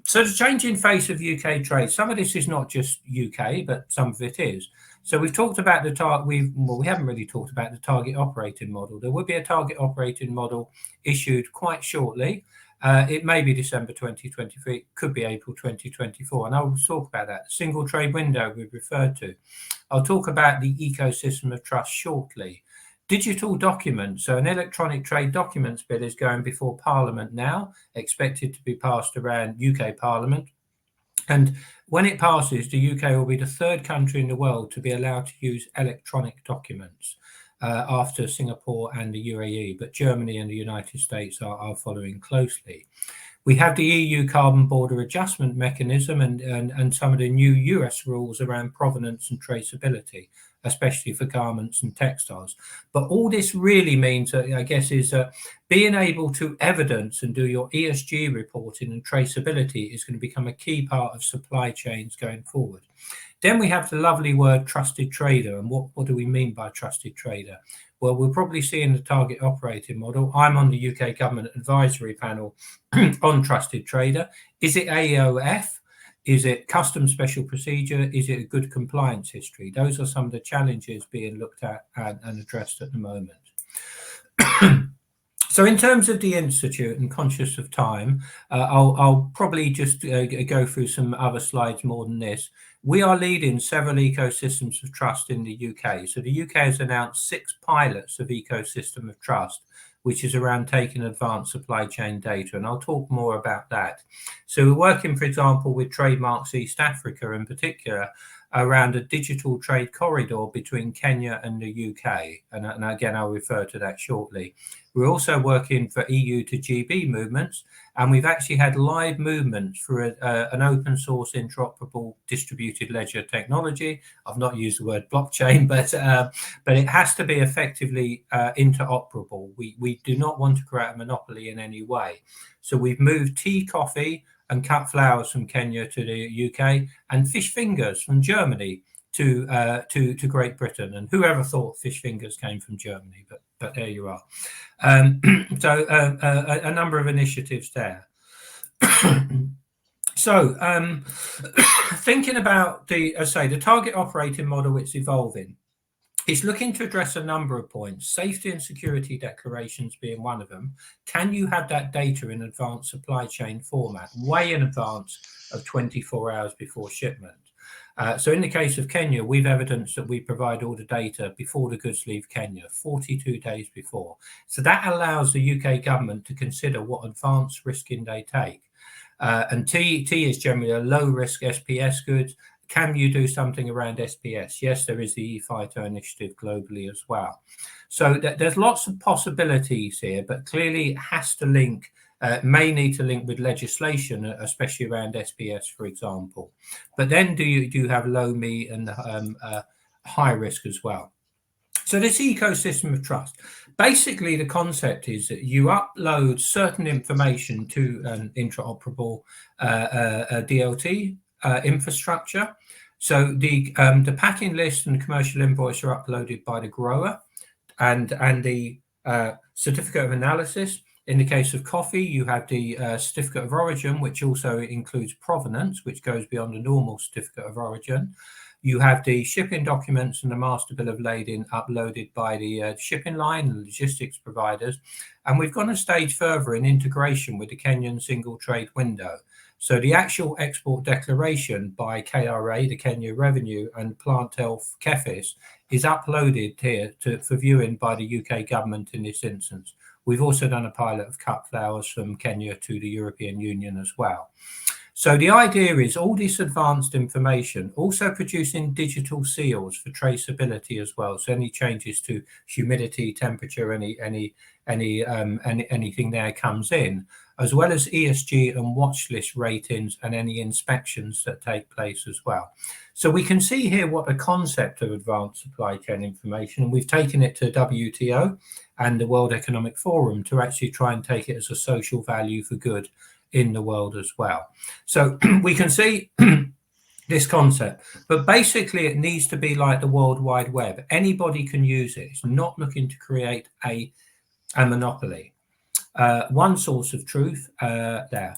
So the changing face of UK trade, some of this is not just UK, but some of it is. So we've talked about the target. We haven't really talked about the target operating model. There will be a target operating model issued quite shortly. It may be December 2023. It could be April 2024, and I will talk about that. The single trade window we've referred to. I'll talk about the ecosystem of trust shortly. Digital documents, so an electronic trade documents bill is going before Parliament now, expected to be passed around UK Parliament. And when it passes, the UK will be the third country in the world to be allowed to use electronic documents after Singapore and the UAE, but Germany and the United States are following closely. We have the EU carbon border adjustment mechanism and some of the new US rules around provenance and traceability, especially for garments and textiles. But all this really means, I guess, is being able to evidence and do your ESG reporting and traceability is going to become a key part of supply chains going forward. Then we have the lovely word trusted trader. And what do we mean by trusted trader? Well, we'll probably see in the target operating model. I'm on the UK government advisory panel on trusted trader. Is it AOF? Is it custom special procedure? Is it a good compliance history? Those are some of the challenges being looked at and addressed at the moment. So in terms of the Institute, and conscious of time, I'll probably just go through some other slides more than this. We are leading several ecosystems of trust in the UK. So the UK has announced 6 pilots of ecosystem of trust, which is around taking advanced supply chain data. And I'll talk more about that. So we're working, for example, with Trademarks East Africa in particular, around a digital trade corridor between Kenya and the UK. And again, I'll refer to that shortly. We're also working for EU to GB movements, and we've actually had live movements for an open source interoperable distributed ledger technology. I've not used the word blockchain, but it has to be effectively interoperable. We do not want to create a monopoly in any way. So we've moved tea, coffee, and cut flowers from Kenya to the UK, and fish fingers from Germany to Great Britain. And whoever thought fish fingers came from Germany, but there you are. So a number of initiatives there. So thinking about the target operating model, it's evolving. It's looking to address a number of points, safety and security declarations being one of them. Can you have that data in advanced supply chain format, way in advance of 24 hours before shipment? So in the case of Kenya, we've evidenced that we provide all the data before the goods leave Kenya, 42 days before. So that allows the UK government to consider what advanced risking they take. And tea is generally a low risk SPS goods. Can you do something around SPS? Yes, there is the eFITO initiative globally as well. So there's lots of possibilities here, but clearly it has to link, may need to link with legislation, especially around SPS, for example. But then do you have low, me, and high risk as well? So this ecosystem of trust, basically the concept is that you upload certain information to an interoperable DLT infrastructure. So the packing list and commercial invoice are uploaded by the grower, and the certificate of analysis. In the case of coffee, you have the certificate of origin, which also includes provenance, which goes beyond the normal certificate of origin. You have the shipping documents and the master bill of lading uploaded by the shipping line and logistics providers. And we've gone a stage further in integration with the Kenyan single trade window. So the actual export declaration by KRA, the Kenya Revenue, and Plant Health KEFIS is uploaded here for viewing by the UK government in this instance. We've also done a pilot of cut flowers from Kenya to the European Union as well. So the idea is all this advanced information, also producing digital seals for traceability as well. So any changes to humidity, temperature, anything there comes in, as well as ESG and watch list ratings and any inspections that take place as well. So we can see here what the concept of advanced supply chain information, and we've taken it to WTO and the World Economic Forum to actually try and take it as a social value for good in the world as well. So we can see this concept, but basically it needs to be like the World Wide Web. Anybody can use it. It's not looking to create a monopoly. One source of truth there.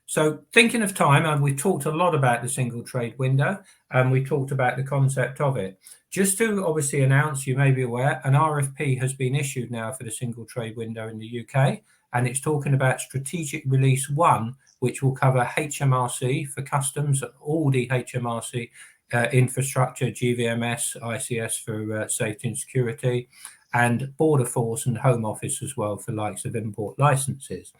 So thinking of time, and we've talked a lot about the single trade window, and we talked about the concept of it. Just to obviously announce, you may be aware, an RFP has been issued now for the single trade window in the UK, and it's talking about Strategic Release 1, which will cover HMRC for customs, all the HMRC infrastructure, GVMS, ICS for safety and security, and Border Force and Home Office as well for likes of import licenses.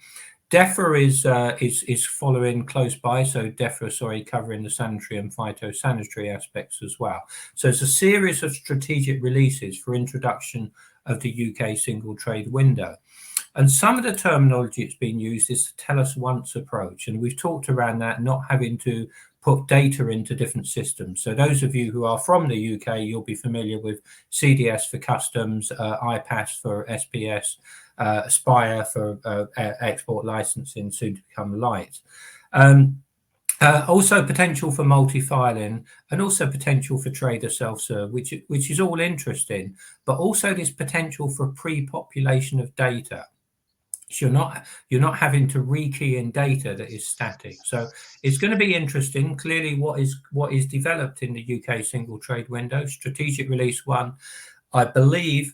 DEFRA is following close by, so DEFRA, covering the sanitary and phytosanitary aspects as well. So it's a series of strategic releases for introduction of the UK single trade window. And some of the terminology that's been used is the tell us once approach. And we've talked around that, not having to put data into different systems. So those of you who are from the UK, you'll be familiar with CDS for customs, IPAS for SPS, Aspire for export licensing, soon to become light. Also potential for multi-filing, and also potential for trader self-serve, which is all interesting, but also this potential for pre-population of data. So you're not having to rekey in data that is static. So it's going to be interesting. Clearly, what is developed in the UK single trade window, Strategic Release 1, I believe,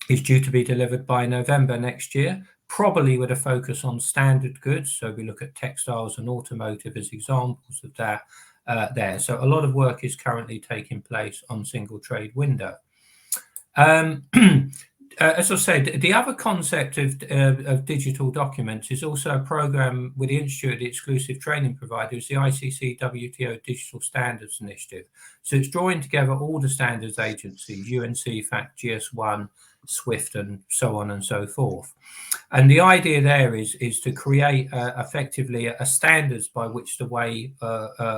is due to be delivered by November next year, probably with a focus on standard goods. So we look at textiles and automotive as examples of that there. So a lot of work is currently taking place on single trade window. as I said, the other concept of digital documents is also a program with the Institute, the exclusive training provider, is the ICC WTO Digital Standards Initiative. So it's drawing together all the standards agencies, UNC, FACT, GS1, SWIFT, and so on and so forth. And the idea there is to create effectively a standards by which the way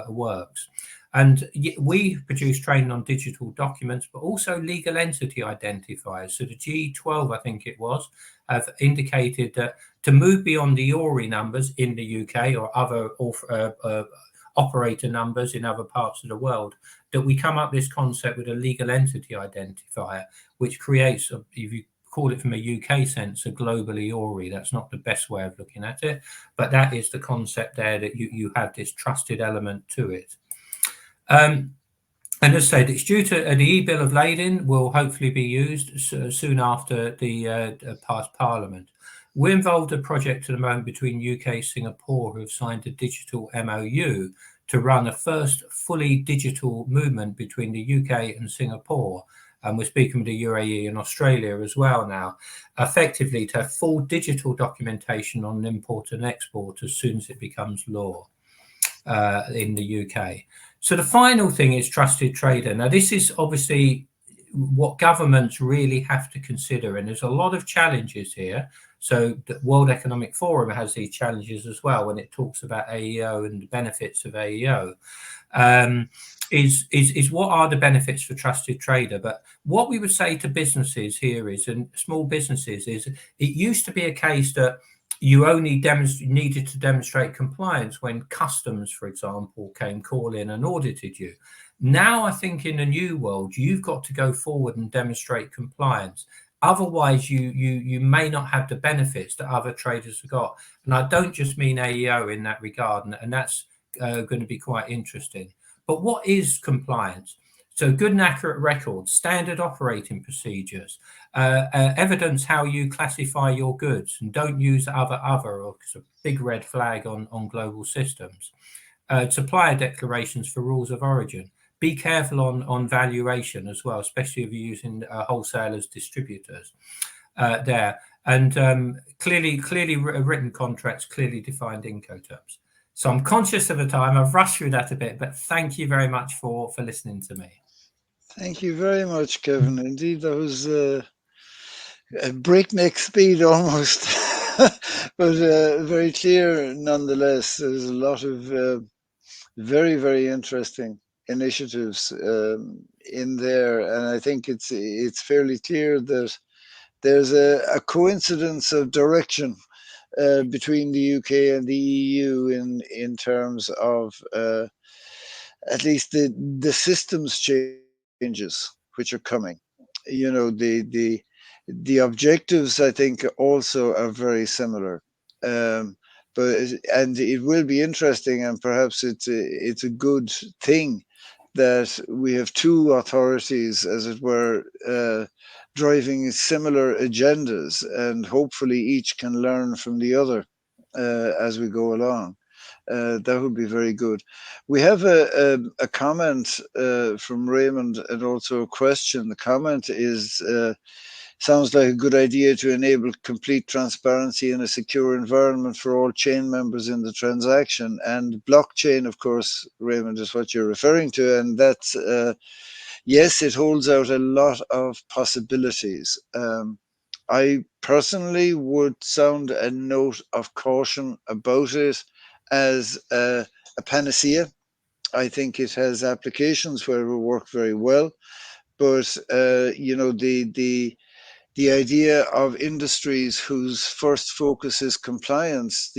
works. And we produce training on digital documents, but also legal entity identifiers. So the G12, I think it was, have indicated that to move beyond the ORI numbers in the UK or other operator numbers in other parts of the world, that we come up with this concept with a legal entity identifier, which creates, if you call it from a UK sense, a globally ORI. That's not the best way of looking at it, but that is the concept there, that you have this trusted element to it. And as I said, it's due to the e-bill of lading will hopefully be used soon after the past Parliament. We're involved in a project at the moment between UK and Singapore, who have signed a digital MOU to run a first fully digital movement between the UK and Singapore. And we're speaking with the UAE and Australia as well now, effectively to have full digital documentation on import and export as soon as it becomes law in the UK. So the final thing is trusted trader. Now, this is obviously what governments really have to consider, and there's a lot of challenges here. So the World Economic Forum has these challenges as well when it talks about AEO and the benefits of AEO. Is what are the benefits for trusted trader? But what we would say to businesses here is, and small businesses, is it used to be a case that you only needed to demonstrate compliance when customs, for example, came calling and audited you. Now, I think in the new world, you've got to go forward and demonstrate compliance. Otherwise, you may not have the benefits that other traders have got. And I don't just mean AEO in that regard, and that's going to be quite interesting. But what is compliance? So good and accurate records, standard operating procedures, evidence how you classify your goods, and don't use other or it's a big red flag on global systems. Supplier declarations for rules of origin. Be careful on valuation as well, especially if you're using wholesalers, distributors there. And clearly written contracts, clearly defined Incoterms. So I'm conscious of the time. I've rushed through that a bit, but thank you very much for listening to me. Thank you very much, Kevin. Indeed, that was a breakneck speed almost, but very clear nonetheless. There's a lot of very, very interesting initiatives in there, and I think it's fairly clear that there's a coincidence of direction between the UK and the EU in terms of at least the systems changes which are coming. You know, the objectives, I think, also are very similar. And it will be interesting, and perhaps it's a good thing that we have two authorities, as it were, driving similar agendas, and hopefully each can learn from the other as we go along. That would be very good. We have a comment from Raymond, and also a question. The comment is, sounds like a good idea to enable complete transparency in a secure environment for all chain members in the transaction. And blockchain, of course, Raymond, is what you're referring to. And that's, yes, it holds out a lot of possibilities. I personally would sound a note of caution about it as a panacea. I think it has applications where it will work very well, but you know, the idea of industries whose first focus is compliance,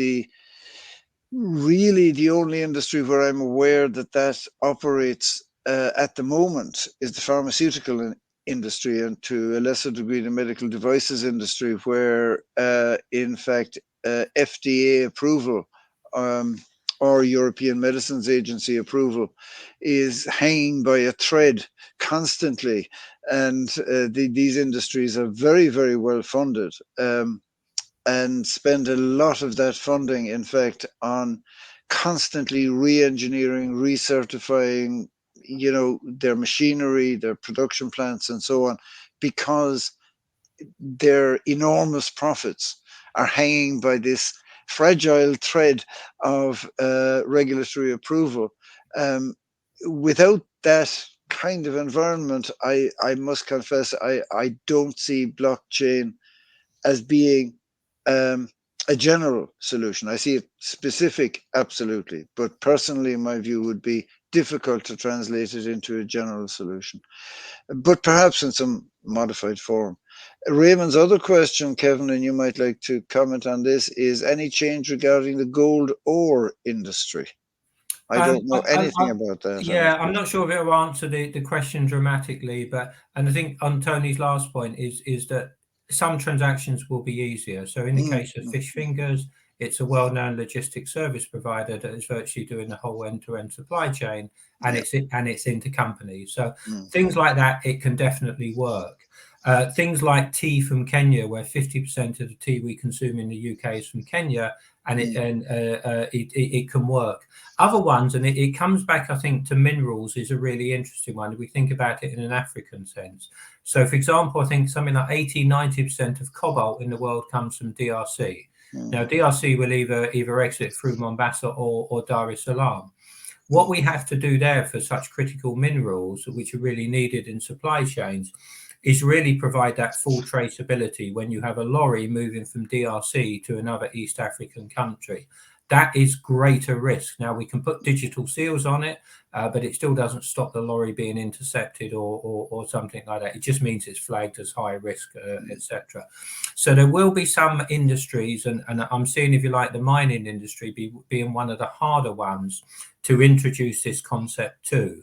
really the only industry where I'm aware that operates at the moment is the pharmaceutical industry, and to a lesser degree the medical devices industry, where in fact FDA approval or European Medicines Agency approval is hanging by a thread constantly. And these industries are very, very well funded and spend a lot of that funding, in fact, on constantly re-engineering, recertifying, you know, their machinery, their production plants, and so on, because their enormous profits are hanging by this fragile thread of regulatory approval. Without that kind of environment, I must confess, I don't see blockchain as being a general solution. I see it specific, absolutely. But personally, my view would be difficult to translate it into a general solution, but perhaps in some modified form. Raymond's other question, Kevin, and you might like to comment on this, is any change regarding the gold ore industry? I don't know anything about that. Yeah, I'm not sure if it will answer the question dramatically, and I think on Tony's last point is that some transactions will be easier. So in the case of Fish Fingers, it's a well-known logistics service provider that is virtually doing the whole end-to-end supply chain, and it's intercompany. So things like that, it can definitely work. Things like tea from Kenya, where 50% of the tea we consume in the UK is from Kenya, and it can work. Other ones, and it comes back, I think, to minerals is a really interesting one if we think about it in an African sense. So, for example, I think something like 80-90% of cobalt in the world comes from DRC. Now, DRC will either exit through Mombasa or Dar es Salaam. What we have to do there for such critical minerals, which are really needed in supply chains, is really provide that full traceability when you have a lorry moving from DRC to another East African country. That is greater risk. Now, we can put digital seals on it, but it still doesn't stop the lorry being intercepted or something like that. It just means it's flagged as high risk, etc. So there will be some industries, and I'm seeing, if you like, the mining industry being one of the harder ones to introduce this concept to.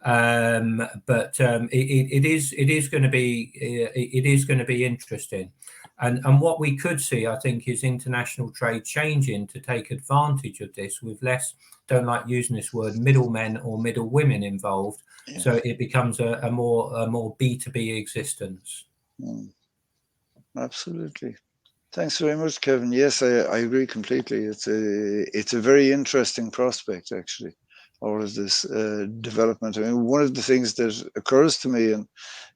But it is going to be interesting, and what we could see, I think, is international trade changing to take advantage of this with less, don't like using this word, middlemen or middle women involved. Yes. So it becomes a more B2B existence. Absolutely. Thanks very much, Kevin. Yes, I agree completely. It's a very interesting prospect, actually, all of this development. I mean, one of the things that occurs to me, and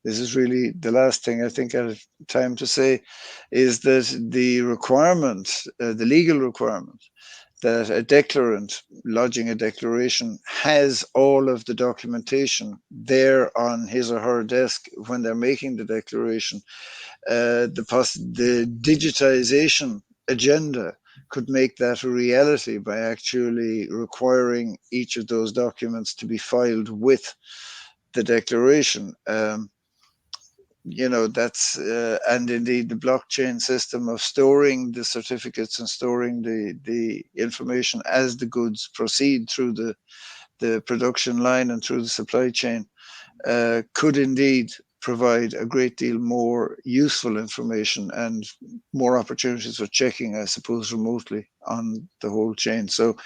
this is really the last thing I think I have time to say, is that the requirement, the legal requirement, that a declarant lodging a declaration has all of the documentation there on his or her desk when they're making the declaration. The digitization agenda could make that a reality by actually requiring each of those documents to be filed with the declaration. That's and indeed the blockchain system of storing the certificates and storing the information as the goods proceed through the production line and through the supply chain could indeed provide a great deal more useful information and more opportunities for checking, I suppose, remotely on the whole chain. So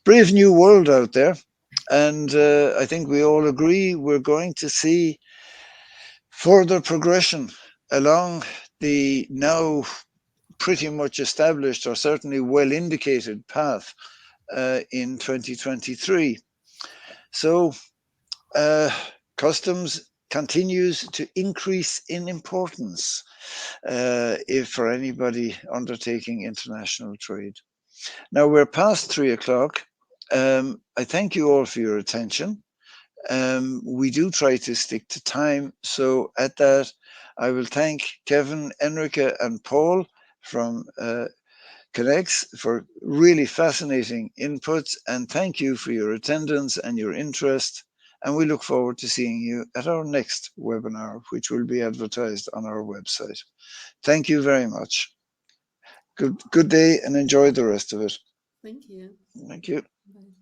brave new world out there. And I think we all agree we're going to see further progression along the now pretty much established, or certainly well indicated, path in 2023. So customs continues to increase in importance if for anybody undertaking international trade. Now we're past 3 o'clock. I thank you all for your attention. We do try to stick to time. So at that, I will thank Kevin, Enrique, and Paul from Connects for really fascinating inputs. And thank you for your attendance and your interest. And we look forward to seeing you at our next webinar, which will be advertised on our website. Thank you very much. Good day and enjoy the rest of it. Thank you. Thank you. Bye.